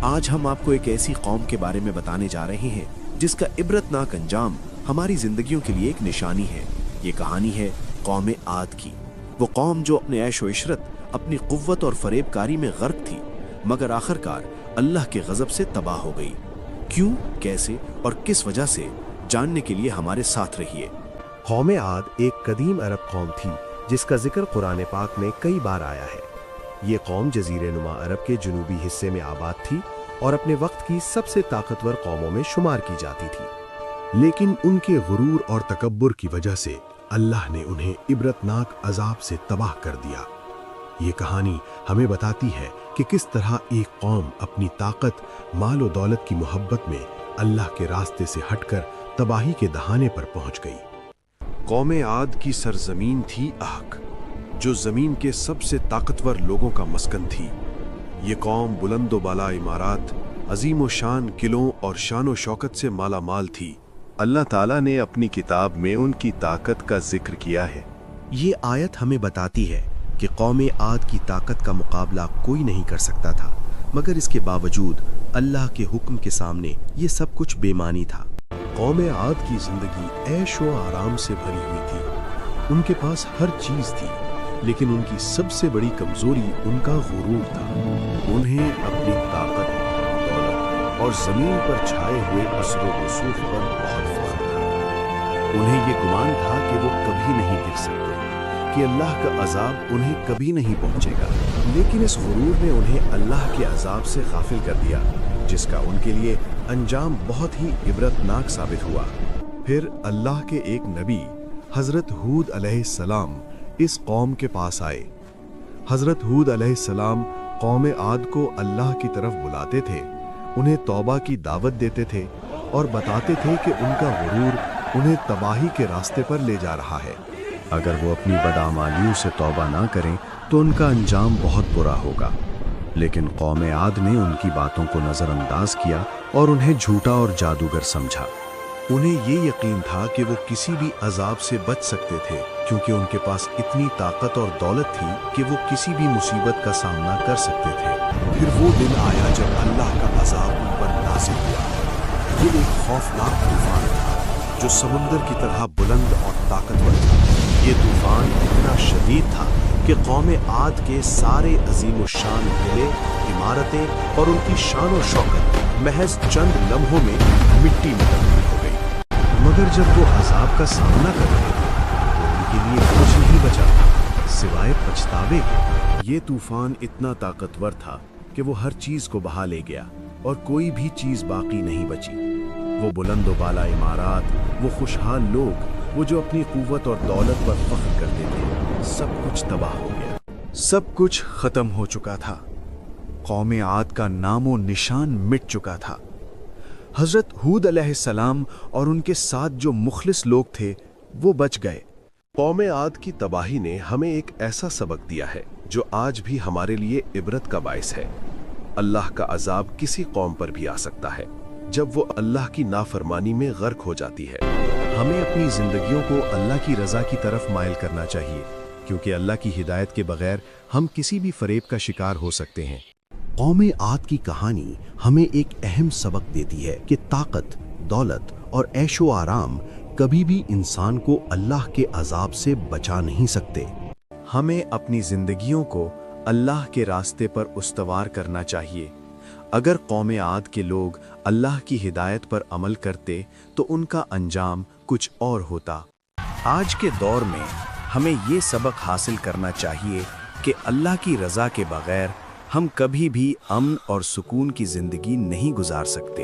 आज हम आपको एक ऐसी कौम के बारे में बताने जा रहे हैं जिसका इबरतनाक अंजाम हमारी जिंदगियों के लिए एक निशानी है। ये कहानी है कौम आद की। वो कौम जो अपने ऐश व इशरत, अपनी कुव्वत और फरेबकारी में गर्क थी, मगर आखिरकार अल्लाह के गजब से तबाह हो गई। क्यों, कैसे और किस वजह से, जानने के लिए हमारे साथ रहिए। कौम आद एक कदीम अरब कौम थी जिसका जिक्र कुरान पाक में कई बार आया है। ये कौम जजीरे नुमा अरब के जुनूबी हिस्से में आबाद थी और अपने वक्त की सबसे ताकतवर कौमों में शुमार की जाती थी, लेकिन उनके गुरूर और तकब्बुर की वजह से अल्लाह ने उन्हें इबरतनाक अजाब से तबाह कर दिया। ये कहानी हमें बताती है कि किस तरह एक कौम अपनी ताकत, माल और दौलत की मोहब्बत में अल्लाह के रास्ते से हटकर तबाही के दहाने पर पहुंच गई। कौम आद की सरजमीन थी आहक, जो जमीन के सबसे ताकतवर लोगों का मस्कन थी। ये कौम बुलंदो बाला इमारात, अजीम व शान किलों और शान व शौकत से माला माल थी। अल्लाह ताला ने अपनी किताब में उनकी ताकत का जिक्र किया है। ये आयत हमें बताती है कि कौम आद की ताकत का मुकाबला कोई नहीं कर सकता था, मगर इसके बावजूद अल्लाह के हुक्म के सामने ये सब कुछ बेमानी था। कौम आद की जिंदगी ऐश व आराम से भरी हुई थी। उनके पास हर चीज थी, लेकिन उनकी सबसे बड़ी कमजोरी उनका गुरूर था। उन्हें अपनी ताकत, दौलत और जमीन पर छाए हुए असर व रसूख पर बहुत फख्र था। उन्हें ये गुमान था कि वो कभी नहीं गिर सकते, कि अल्लाह का अजाब उन्हें कभी नहीं पहुंचेगा। लेकिन इस गुरूर ने उन्हें अल्लाह के अजाब से गाफिल कर दिया, जिसका उनके लिए अंजाम बहुत ही इबरतनाक साबित हुआ। फिर अल्लाह के एक नबी हजरत हूद अलैहिस्सलाम इस कौम के पास आए। हजरत हूद अलैहिस्सलाम कौम आद को अल्लाह की तरफ बुलाते थे, उन्हें तौबा की दावत देते थे और बताते थे कि उनका गुरूर उन्हें तबाही के रास्ते पर ले जा रहा है। अगर वो अपनी बदआमालियों से तौबा ना करें तो उनका अंजाम बहुत बुरा होगा। लेकिन कौम आद ने उनकी बातों को नज़रअंदाज किया और उन्हें झूठा और जादूगर समझा। उन्हें ये यकीन था कि वो किसी भी अजाब से बच सकते थे, क्योंकि उनके पास इतनी ताकत और दौलत थी कि वो किसी भी मुसीबत का सामना कर सकते थे। फिर वो दिन आया जब अल्लाह का अजाब उन पर नाज़िल हुआ। ये एक खौफनाक तूफान था जो समुंदर की तरह बुलंद और ताकतवर था। ये तूफान इतना शदीद था कि कौम आद के सारे अजीम शान किले, इमारतें और उनकी शान और शौकत महज चंद लम्हों में मिट्टी में तब्दील हो गई। मगर जब वो अजाब का सामना कर रहे थे तो उनके लिए कुछ नहीं बचा था सिवाय पछतावे के। ये तूफान इतना ताकतवर था कि वो हर चीज को बहा ले गया और कोई भी चीज बाकी नहीं बची। वो बुलंदो बाला इमारात, वो खुशहाल लोग, वो जो अपनी कुव्वत और दौलत पर फख्र करते थे, सब कुछ तबाह हो गया। सब कुछ खत्म हो चुका था। कौम आद का नामो निशान मिट चुका था। हजरत हूद अलैहिस्सलाम और उनके साथ जो मुखलिस लोग थे वो बच गए। कौम आद की तबाही ने हमें एक ऐसा सबक दिया है जो आज भी हमारे लिए इबरत का बायस है। अल्लाह का अजाब किसी कौम पर भी आ सकता है जब वो अल्लाह की नाफरमानी में गर्क हो जाती है। हमें अपनी जिंदगियों को अल्लाह की रजा की तरफ माइल करना चाहिए, क्योंकि अल्लाह की हिदायत के बगैर हम किसी भी फरेब का शिकार हो सकते हैं। कौम आद की कहानी हमें एक अहम सबक देती है कि ताकत, दौलत और ऐशो आराम कभी भी इंसान को अल्लाह के अजाब से बचा नहीं सकते। हमें अपनी जिंदगियों को अल्लाह के रास्ते पर उस्तवार करना चाहिए। अगर कौम आद के लोग अल्लाह की हिदायत पर अमल करते तो उनका अंजाम कुछ और होता। आज के दौर में हमें ये सबक हासिल करना चाहिए कि अल्लाह की रज़ा के बगैर हम कभी भी अमन और सुकून की जिंदगी नहीं गुजार सकते।